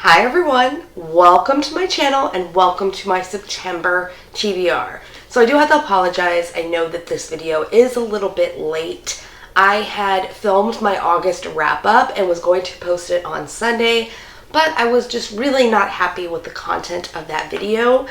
Hi everyone, welcome to my channel and welcome to my September TBR. So I do have to apologize. I know that this video is a little bit late. I had filmed my August wrap up and was going to post it on Sunday, but I was just really not happy with the content of that video.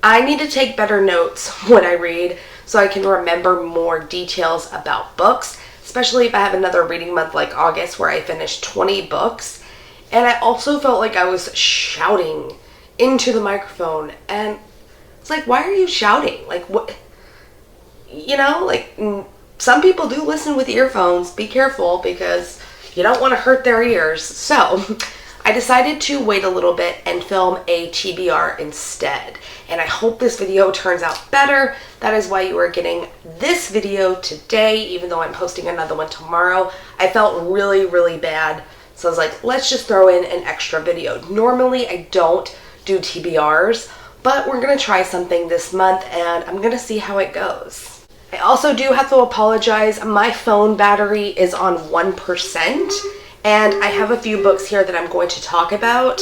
I need to take better notes when I read so I can remember more details about books, especially if I have another reading month like August where I finish 20 books. And I also felt like I was shouting into the microphone, and it's like, why are you shouting? Like, what, some people do listen with earphones. Be careful because you don't want to hurt their ears. So I decided to wait a little bit and film a TBR instead. And I hope this video turns out better. That is why you are getting this video today, even though I'm posting another one tomorrow. I felt really, really bad. So I was like, let's just throw in an extra video. Normally I don't do TBRs, but we're gonna try something this month and I'm gonna see how it goes. I also do have to apologize. My phone battery is on 1%, and I have a few books here that I'm going to talk about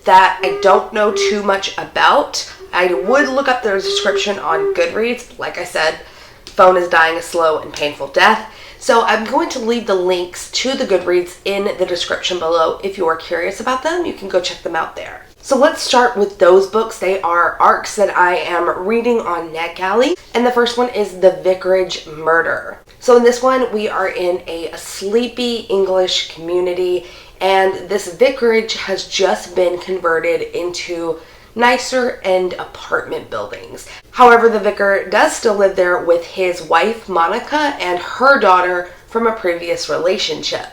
that I don't know too much about. I would look up the description on Goodreads. Like I said, phone is dying a slow and painful death. So I'm going to leave the links to the Goodreads in the description below. If you are curious about them, you can go check them out there. So let's start with those books. They are ARCs that I am reading on NetGalley. And the first one is The Vicarage Murder. So in this one, we are in a sleepy English community, and this vicarage has just been converted into nicer end apartment buildings. However, the vicar does still live there with his wife, Monica, and her daughter from a previous relationship.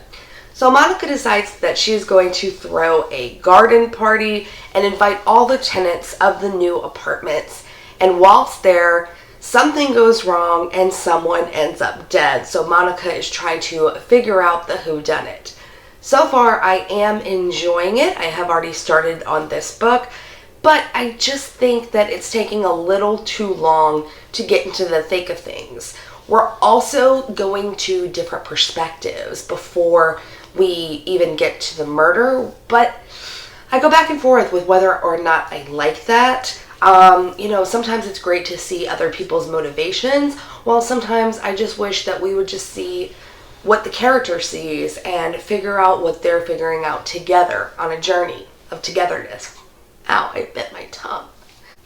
So Monica decides that she is going to throw a garden party and invite all the tenants of the new apartments. And whilst there, something goes wrong and someone ends up dead. So Monica is trying to figure out the whodunit. So far, I am enjoying it. I have already started on this book, but I just think that it's taking a little too long to get into the thick of things. We're also going to different perspectives before we even get to the murder, but I go back and forth with whether or not I like that. Sometimes it's great to see other people's motivations, while sometimes I just wish that we would just see what the character sees and figure out what they're figuring out together on a journey of togetherness. Ow, I bit my tongue.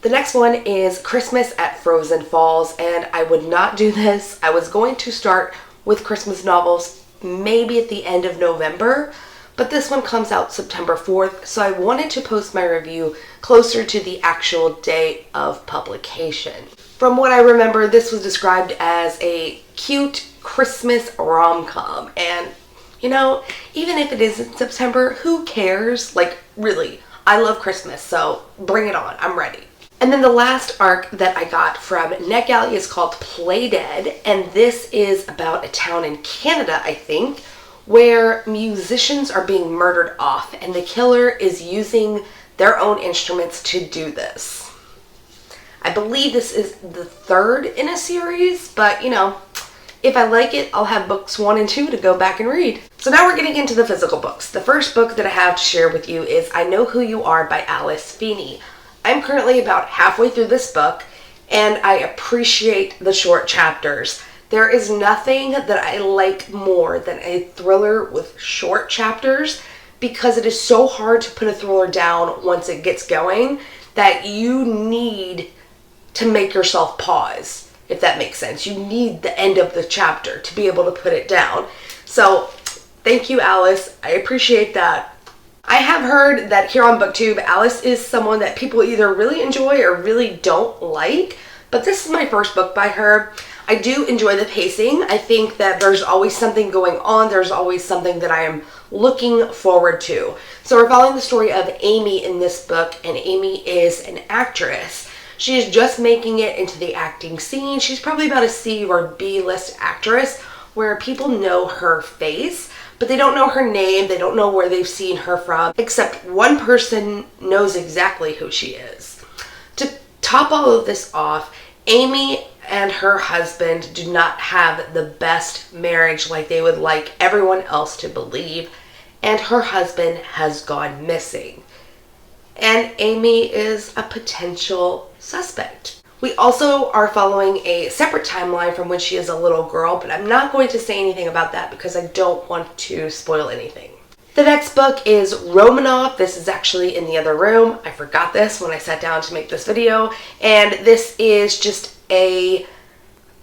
The next one is Christmas at Frozen Falls, and I would not do this. I was going to start with Christmas novels maybe at the end of November, but this one comes out September 4th, so I wanted to post my review closer to the actual date of publication. From what I remember, this was described as a cute Christmas rom-com, and even if it is in September, who cares? Like, really, I love Christmas, so bring it on. I'm ready. And then the last arc that I got from NetGalley is called Play Dead, and this is about a town in Canada, I think, where musicians are being murdered off, and the killer is using their own instruments to do this. I believe this is the third in a series, but if I like it, I'll have books 1 and 2 to go back and read. So now we're getting into the physical books. The first book that I have to share with you is I Know Who You Are by Alice Feeney. I'm currently about halfway through this book, and I appreciate the short chapters. There is nothing that I like more than a thriller with short chapters, because it is so hard to put a thriller down once it gets going that you need to make yourself pause, if that makes sense. You need the end of the chapter to be able to put it down. So thank you, Alice. I appreciate that. I have heard that here on BookTube, Alice is someone that people either really enjoy or really don't like, but this is my first book by her. I do enjoy the pacing. I think that there's always something going on. There's always something that I am looking forward to. So we're following the story of Amy in this book, and Amy is an actress. She is just making it into the acting scene. She's probably about a C or B list actress where people know her face, but they don't know her name. They don't know where they've seen her from, except one person knows exactly who she is. To top all of this off, Amy and her husband do not have the best marriage like they would like everyone else to believe, and her husband has gone missing. and Amy is a potential suspect. We also are following a separate timeline from when she is a little girl, but I'm not going to say anything about that because I don't want to spoil anything. The next book is Romanoff. This is actually in the other room. I forgot this when I sat down to make this video, and this is just I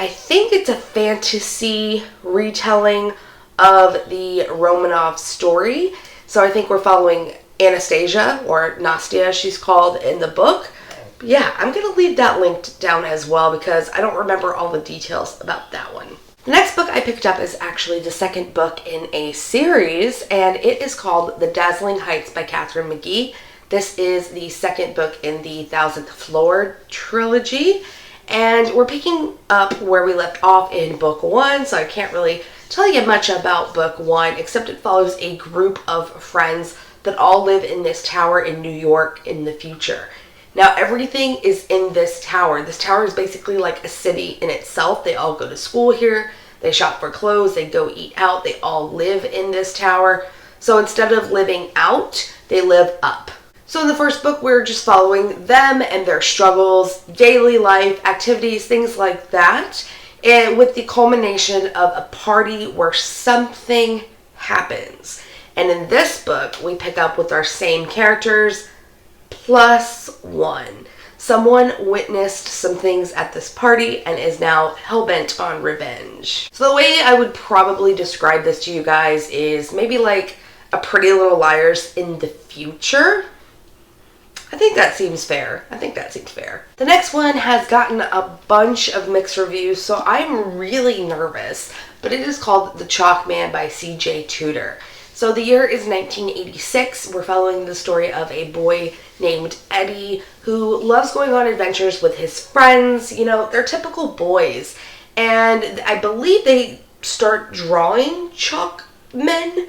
think it's a fantasy retelling of the Romanoff story. So I think we're following Anastasia, or Nastia she's called in the book. But yeah, I'm going to leave that linked down as well because I don't remember all the details about that one. The next book I picked up is actually the second book in a series, and it is called The Dazzling Heights by Katharine McGee. This is the second book in the 1000th Floor trilogy, and we're picking up where we left off in book 1, so I can't really tell you much about book 1, except it follows a group of friends that all live in this tower in New York in the future. Now, everything is in this tower. This tower is basically like a city in itself. They all go to school here. They shop for clothes. They go eat out. They all live in this tower. So instead of living out, they live up. So in the first book, we're just following them and their struggles, daily life, activities, things like that. And with the culmination of a party where something happens. And in this book, we pick up with our same characters, +1. Someone witnessed some things at this party and is now hell-bent on revenge. So the way I would probably describe this to you guys is maybe like a Pretty Little Liars in the future. I think that seems fair. The next one has gotten a bunch of mixed reviews, so I'm really nervous, but it is called The Chalk Man by C.J. Tudor. So the year is 1986. We're following the story of a boy named Eddie who loves going on adventures with his friends. You know, they're typical boys. And I believe they start drawing chalk men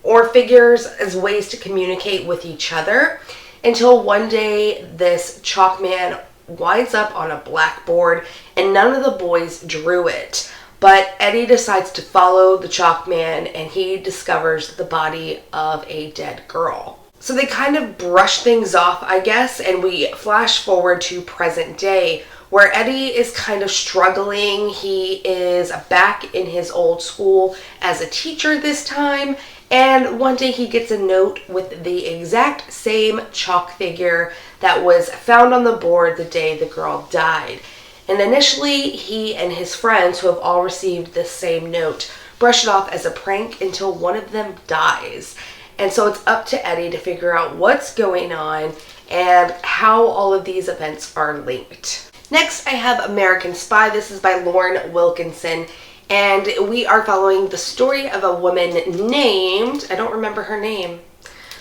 or figures as ways to communicate with each other until one day this chalk man winds up on a blackboard and none of the boys drew it. But Eddie decides to follow the chalk man and he discovers the body of a dead girl. So they kind of brush things off, I guess, and we flash forward to present day where Eddie is kind of struggling. He is back in his old school as a teacher this time, and one day he gets a note with the exact same chalk figure that was found on the board the day the girl died. And initially, he and his friends, who have all received this same note, brush it off as a prank until one of them dies. And so it's up to Eddie to figure out what's going on and how all of these events are linked. Next, I have American Spy. This is by Lauren Wilkinson. And we are following the story of a woman named, I don't remember her name,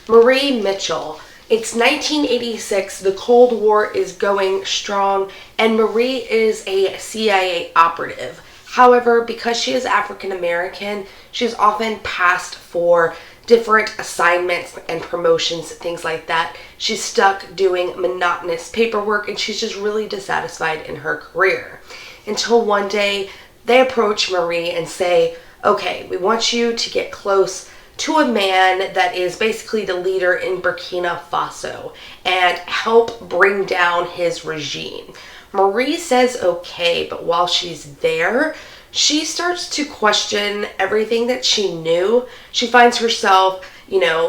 Marie Mitchell. It's 1986, the Cold War is going strong, and Marie is a CIA operative. However, because she is African American, she's often passed for different assignments and promotions, things like that. She's stuck doing monotonous paperwork, and she's just really dissatisfied in her career. Until one day, they approach Marie and say, okay, we want you to get close to a man that is basically the leader in Burkina Faso and help bring down his regime. Marie says okay, but while she's there, she starts to question everything that she knew. She finds herself,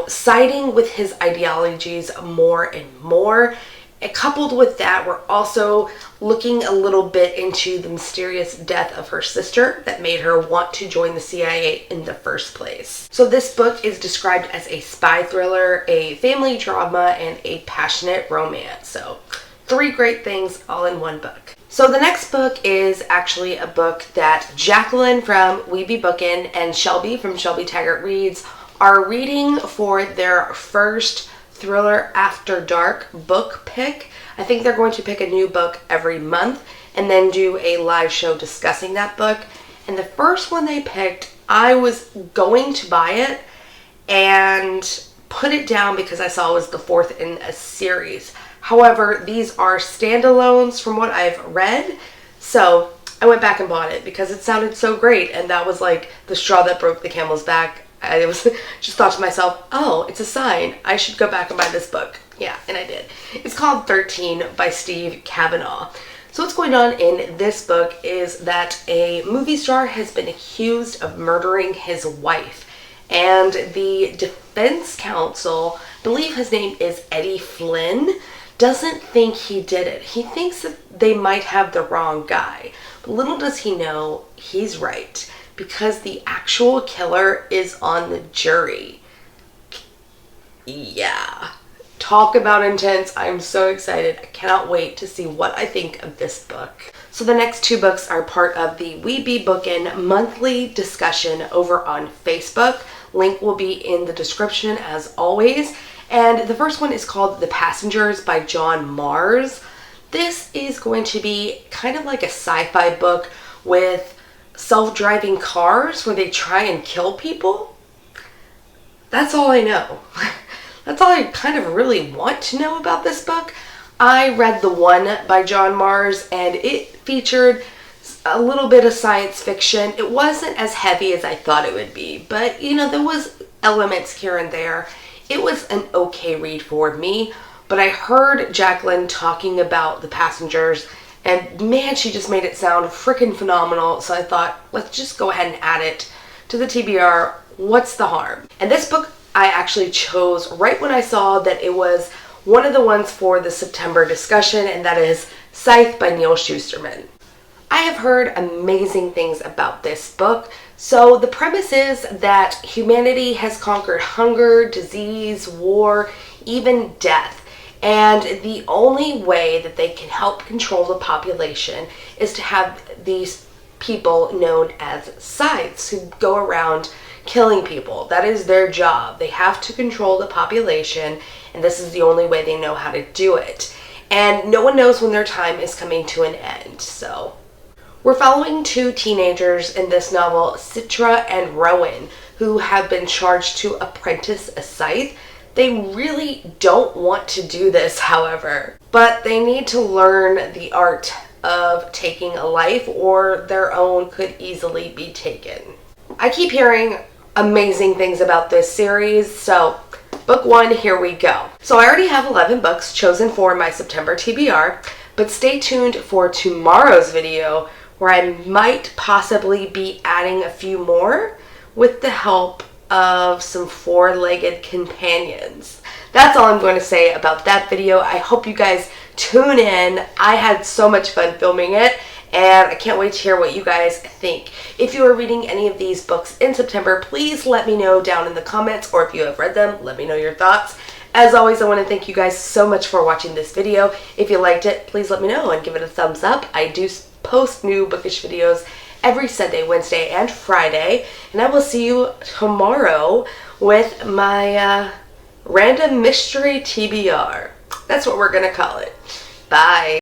siding with his ideologies more and more. And coupled with that, we're also looking a little bit into the mysterious death of her sister that made her want to join the CIA in the first place. So this book is described as a spy thriller, a family drama, and a passionate romance. So 3 great things all in one book. So the next book is actually a book that Jacqueline from We Be Bookin' and Shelby from Shelby Taggart Reads are reading for their first Thriller After Dark book pick. I think they're going to pick a new book every month and then do a live show discussing that book. And the first one they picked, I was going to buy it and put it down because I saw it was the 4th in a series. However, these are standalones from what I've read. So I went back and bought it because it sounded so great, and that was like the straw that broke the camel's back. I was just thought to myself, oh, it's a sign. I should go back and buy this book. Yeah, and I did. It's called 13 by Steve Kavanaugh. So what's going on in this book is that a movie star has been accused of murdering his wife. And the defense counsel, I believe his name is Eddie Flynn, doesn't think he did it. He thinks that they might have the wrong guy. But little does he know, he's right. Because the actual killer is on the jury. Yeah. Talk about intense. I'm so excited. I cannot wait to see what I think of this book. So the next two books are part of the We Be Bookin' monthly discussion over on Facebook. Link will be in the description as always. And the first one is called The Passengers by John Mars. This is going to be kind of like a sci-fi book with self-driving cars where they try and kill people. That's all I know. That's all I kind of really want to know about this book. I read The One by John Mars and it featured a little bit of science fiction. It wasn't as heavy as I thought it would be, but you know, there was elements here and there. It was an okay read for me, but I heard Jacqueline talking about The Passengers and man, she just made it sound freaking phenomenal. So I thought, let's just go ahead and add it to the TBR. What's the harm? And this book I actually chose right when I saw that it was one of the ones for the September discussion, and that is Scythe by Neil Shusterman. I have heard amazing things about this book. So the premise is that humanity has conquered hunger, disease, war, even death. And the only way that they can help control the population is to have these people known as scythes who go around killing people. That is their job. They have to control the population, and this is the only way they know how to do it. And no one knows when their time is coming to an end. So we're following two teenagers in this novel, Citra and Rowan, who have been charged to apprentice a scythe. They really don't want to do this, however, but they need to learn the art of taking a life or their own could easily be taken. I keep hearing amazing things about this series, so book one, here we go. So I already have 11 books chosen for my September TBR, but stay tuned for tomorrow's video where I might possibly be adding a few more with the help of some four-legged companions. That's all I'm going to say about that video. I hope you guys tune in. I had so much fun filming it, and I can't wait to hear what you guys think. If you are reading any of these books in September, please let me know down in the comments, or if you have read them, let me know your thoughts. As always, I want to thank you guys so much for watching this video. If you liked it, please let me know and give it a thumbs up. I do post new bookish videos every Sunday, Wednesday, and Friday, and I will see you tomorrow with my random mystery TBR. That's what we're gonna call it. Bye.